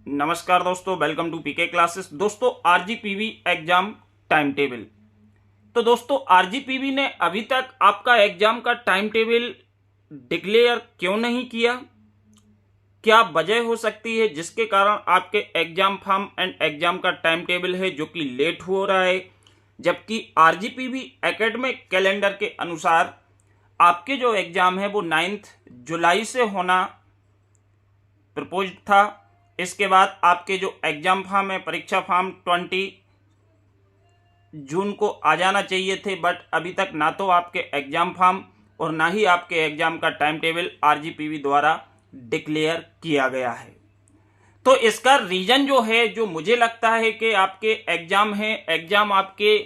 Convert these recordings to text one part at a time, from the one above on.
नमस्कार दोस्तों, welcome to PK classes. दोस्तों, आरजीपीवी एग्जाम टाइम टेबल। तो दोस्तों, आरजीपीवी ने अभी तक आपका एग्जाम का टाइम टेबल डिक्लेयर क्यों नहीं किया? क्या वजह हो सकती है जिसके कारण आपके एग्जाम फॉर्म एंड एग्जाम का टाइम टेबल है जो कि लेट हो रहा है, जबकि आरजीपीवी एकेडमिक कैलेंडर के अनुसार आपके जो एग्जाम है वो 9 जुलाई से होना प्रपोज था। इसके बाद आपके जो एग्जाम फॉर्म है, परीक्षा फॉर्म 20 जून को आ जाना चाहिए थे, बट अभी तक ना तो आपके एग्जाम फॉर्म और ना ही आपके एग्जाम का टाइम टेबल आरजीपीवी द्वारा डिक्लेयर किया गया है। तो इसका रीजन जो है, जो मुझे लगता है कि आपके एग्जाम है, एग्जाम आपके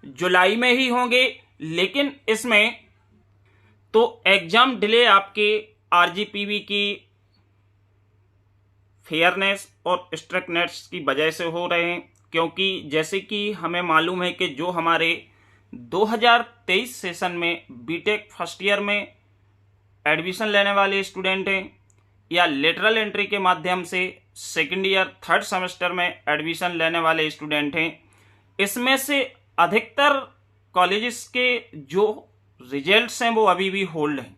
जुलाई में ही होंगे, लेकिन इसमें तो एग्जाम डिले आपके आरजीपीवी की फेयरनेस और स्ट्रिक्टनेस की वजह से हो रहे हैं। क्योंकि जैसे कि हमें मालूम है कि जो हमारे 2023 सेशन में बीटेक फर्स्ट ईयर में एडमिशन लेने वाले स्टूडेंट हैं या लेटरल एंट्री के माध्यम से सेकेंड ईयर थर्ड सेमेस्टर में एडमिशन लेने वाले स्टूडेंट हैं, इसमें से अधिकतर कॉलेजेस के जो रिजल्ट्स हैं वो अभी भी होल्ड हैं।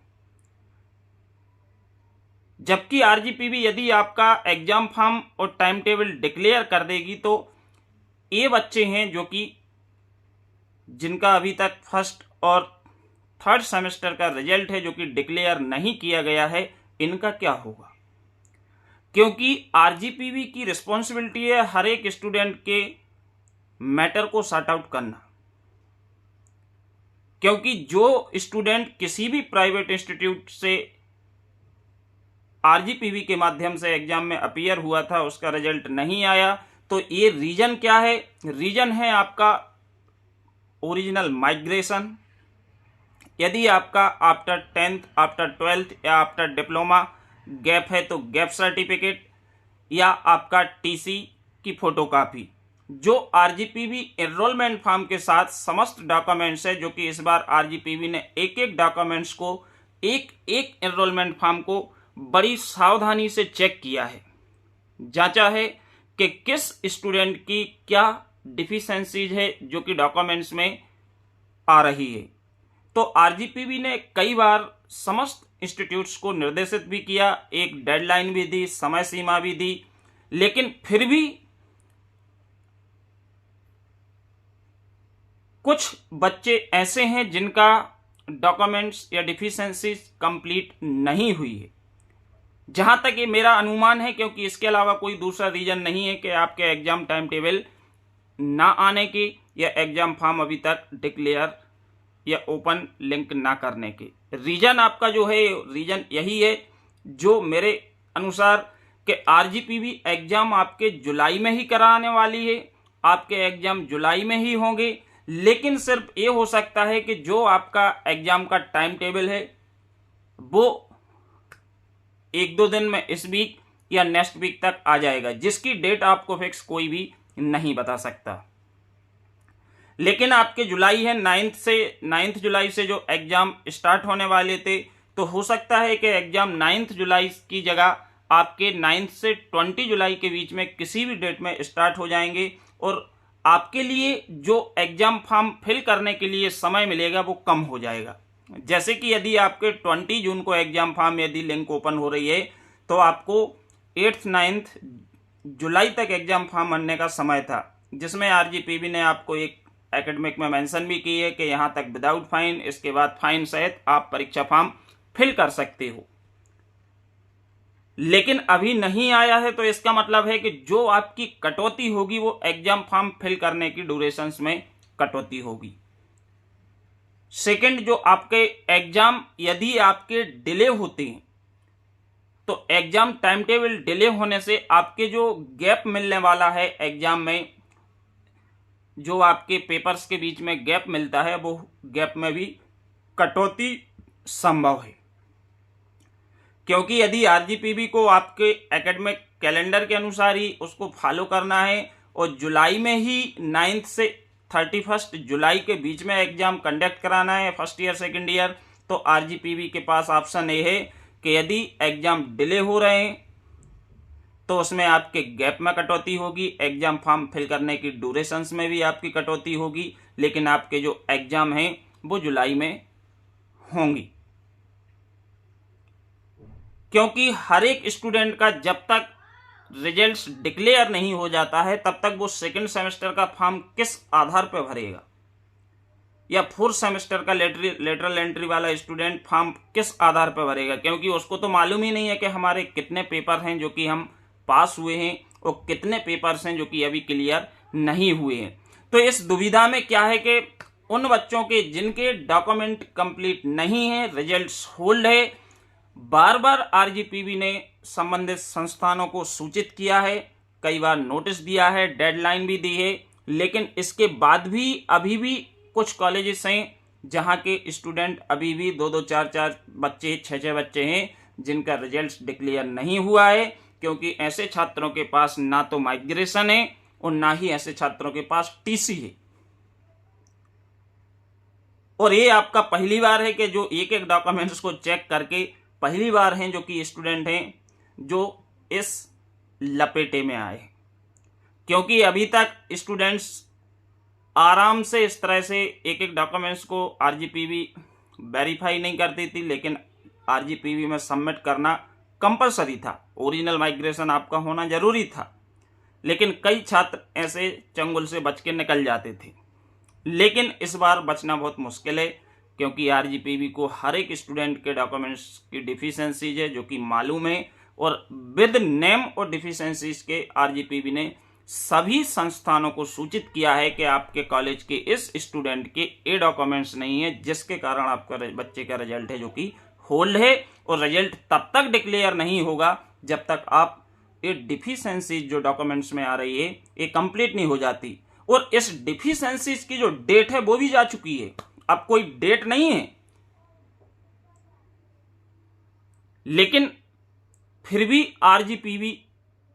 जबकि आरजीपीवी यदि आपका एग्जाम फॉर्म और टाइम टेबल डिक्लेयर कर देगी तो ये बच्चे हैं जो कि जिनका अभी तक फर्स्ट और थर्ड सेमेस्टर का रिजल्ट है जो कि डिक्लेयर नहीं किया गया है, इनका क्या होगा? क्योंकि आरजीपीवी की रिस्पॉन्सिबिलिटी है हर एक स्टूडेंट के मैटर को सॉर्ट आउट करना। क्योंकि जो स्टूडेंट किसी भी प्राइवेट इंस्टीट्यूट से आरजीपीवी के माध्यम से एग्जाम में अपीयर हुआ था, उसका रिजल्ट नहीं आया, तो ये रीजन क्या है? रीजन है आपका ओरिजिनल माइग्रेशन। यदि आपका आफ्टर 10th, आफ्टर 12th या आफ्टर डिप्लोमा गैप है तो गैप सर्टिफिकेट या आपका टीसी की फोटोकॉपी, जो आरजीपीवी एनरोलमेंट फॉर्म के साथ समस्त डॉक्यूमेंट्स है, जो कि इस बार आरजीपीवी ने एक एक डॉक्यूमेंट्स को, एक एक एनरोलमेंट फॉर्म को बड़ी सावधानी से चेक किया है, जांचा है कि किस स्टूडेंट की क्या डिफिशियंसीज है जो कि डॉक्यूमेंट्स में आ रही है। तो आरजीपीवी ने कई बार समस्त इंस्टीट्यूट्स को निर्देशित भी किया, एक डेडलाइन भी दी, समय सीमा भी दी, लेकिन फिर भी कुछ बच्चे ऐसे हैं जिनका डॉक्यूमेंट्स या डिफिशियंसीज कंप्लीट नहीं हुई है, जहां तक ये मेरा अनुमान है। क्योंकि इसके अलावा कोई दूसरा रीजन नहीं है कि आपके एग्जाम टाइम टेबल ना आने के या एग्जाम फॉर्म अभी तक डिक्लेयर या ओपन लिंक ना करने के। रीजन आपका जो है, रीजन यही है जो मेरे अनुसार कि आरजीपीवी एग्जाम आपके जुलाई में ही कराने वाली है, आपके एग्जाम जुलाई में ही होंगे, लेकिन सिर्फ ये हो सकता है कि जो आपका एग्जाम का टाइम टेबल है वो एक दो दिन में इस वीक या नेक्स्ट वीक तक आ जाएगा, जिसकी डेट आपको फिक्स कोई भी नहीं बता सकता। लेकिन आपके जुलाई है, 9 जुलाई से जो एग्जाम स्टार्ट होने वाले थे, तो हो सकता है कि एग्जाम 9 जुलाई की जगह आपके 9 से 20 जुलाई के बीच में किसी भी डेट में स्टार्ट हो जाएंगे, और आपके लिए जो एग्जाम फॉर्म फिल करने के लिए समय मिलेगा वो कम हो जाएगा। जैसे कि यदि आपके 20 जून को एग्जाम फॉर्म यदि लिंक ओपन हो रही है तो आपको 8th 9th जुलाई तक एग्जाम फॉर्म भरने का समय था, जिसमें आरजीपीवी ने आपको एक एकेडमिक में मेंशन भी की है कि यहां तक विदाउट फाइन, इसके बाद फाइन सहित आप परीक्षा फॉर्म फिल कर सकते हो। लेकिन अभी नहीं आया है, तो इसका मतलब है कि जो आपकी कटौती होगी वो एग्जाम फॉर्म फिल करने की ड्यूरेशंस में कटौती होगी। सेकंड, जो आपके एग्जाम यदि आपके डिले होते हैं तो एग्जाम टाइम टेबल डिले होने से आपके जो गैप मिलने वाला है एग्जाम में, जो आपके पेपर्स के बीच में गैप मिलता है, वो गैप में भी कटौती संभव है। क्योंकि यदि आरजीपीवी को आपके एकेडमिक कैलेंडर के अनुसार ही उसको फॉलो करना है और जुलाई में ही 9 से 31 जुलाई के बीच में एग्जाम कंडक्ट कराना है फर्स्ट ईयर सेकेंड ईयर, तो आरजीपीवी के पास ऑप्शन ये है कि यदि एग्जाम डिले हो रहे हैं तो उसमें आपके गैप में कटौती होगी, एग्जाम फॉर्म फिल करने की ड्यूरेशंस में भी आपकी कटौती होगी, लेकिन आपके जो एग्जाम हैं वो जुलाई में होंगी। क्योंकि हर एक स्टूडेंट का जब तक रिजल्ट्स डिक्लेयर नहीं हो जाता है तब तक वो सेकंड सेमेस्टर का फॉर्म किस आधार पर भरेगा, या फोर्थ सेमेस्टर का लेटरल एंट्री वाला स्टूडेंट फॉर्म किस आधार पर भरेगा, क्योंकि उसको तो मालूम ही नहीं है कि हमारे कितने पेपर हैं जो कि हम पास हुए हैं और कितने पेपर्स हैं जो कि अभी क्लियर नहीं हुए हैं। तो इस दुविधा में क्या है कि उन बच्चों के जिनके डॉक्यूमेंट कंप्लीट नहीं है, रिजल्ट्स होल्ड है, बार बार आरजीपीवी ने संबंधित संस्थानों को सूचित किया है, कई बार नोटिस दिया है, डेडलाइन भी दी है, लेकिन इसके बाद भी अभी भी कुछ कॉलेजेस हैं जहां के स्टूडेंट अभी भी 2-2, 4-4 बच्चे, 6-6 बच्चे हैं जिनका रिजल्ट डिक्लेयर नहीं हुआ है, क्योंकि ऐसे छात्रों के पास ना तो माइग्रेशन है और ना ही ऐसे छात्रों के पास टीसी है। और ये आपका पहली बार है कि जो एक एक डॉक्यूमेंट्स को चेक करके पहली बार हैं जो कि स्टूडेंट हैं जो इस लपेटे में आए, क्योंकि अभी तक स्टूडेंट्स आराम से इस तरह से एक एक डॉक्यूमेंट्स को आरजीपीवी वेरीफाई नहीं करती थी, लेकिन आरजीपीवी में सबमिट करना कंपलसरी था, ओरिजिनल माइग्रेशन आपका होना जरूरी था, लेकिन कई छात्र ऐसे चंगुल से बच के निकल जाते थे। लेकिन इस बार बचना बहुत मुश्किल है, क्योंकि आरजीपीवी को हर एक स्टूडेंट के डॉक्यूमेंट्स की डिफिशियंसीज है जो कि मालूम है, और विद नेम और डिफिशियंसीज के आरजीपीवी ने सभी संस्थानों को सूचित किया है कि आपके कॉलेज के इस स्टूडेंट के ये डॉक्यूमेंट्स नहीं है, जिसके कारण आपका बच्चे का रिजल्ट है जो कि होल्ड है, और रिजल्ट तब तक डिक्लेयर नहीं होगा जब तक आप ये डिफिशियंसीज जो डॉक्यूमेंट्स में आ रही है ये कंप्लीट नहीं हो जाती। और इस डिफिशियंसीज की जो डेट है वो भी जा चुकी है, अब कोई डेट नहीं है, लेकिन फिर भी आरजीपीवी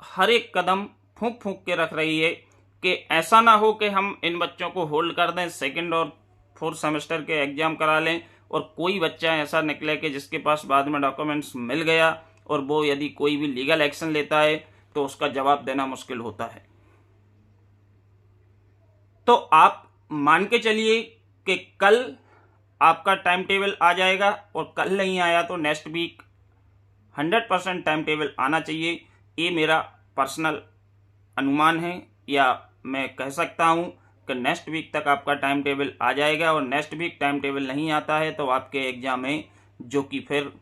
हर एक कदम फूंक फूंक के रख रही है कि ऐसा ना हो कि हम इन बच्चों को होल्ड कर दें, सेकंड और फोर्थ सेमेस्टर के एग्जाम करा लें और कोई बच्चा ऐसा निकले कि जिसके पास बाद में डॉक्यूमेंट्स मिल गया और वो यदि कोई भी लीगल एक्शन लेता है तो उसका जवाब देना मुश्किल होता है। तो आप मान के चलिए कि कल आपका टाइम टेबल आ जाएगा, और कल नहीं आया तो नेक्स्ट वीक 100% टाइम टेबल आना चाहिए। ये मेरा पर्सनल अनुमान है, या मैं कह सकता हूं कि नेक्स्ट वीक तक आपका टाइम टेबल आ जाएगा, और नेक्स्ट वीक टाइम टेबल नहीं आता है तो आपके एग्जाम है जो कि फिर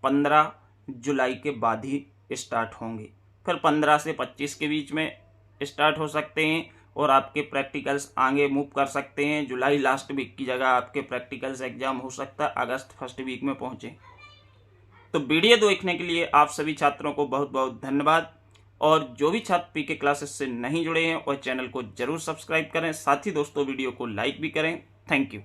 15 जुलाई के बाद ही स्टार्ट होंगे, फिर 15 से 25 के बीच में स्टार्ट हो सकते हैं, और आपके प्रैक्टिकल्स आगे मूव कर सकते हैं। जुलाई लास्ट वीक की जगह आपके प्रैक्टिकल्स एग्जाम हो सकता है अगस्त फर्स्ट वीक में पहुंचे। तो वीडियो देखने के लिए आप सभी छात्रों को बहुत बहुत धन्यवाद, और जो भी छात्र पीके क्लासेस से नहीं जुड़े हैं और चैनल को जरूर सब्सक्राइब करें, साथ ही दोस्तों वीडियो को लाइक भी करें। Thank you.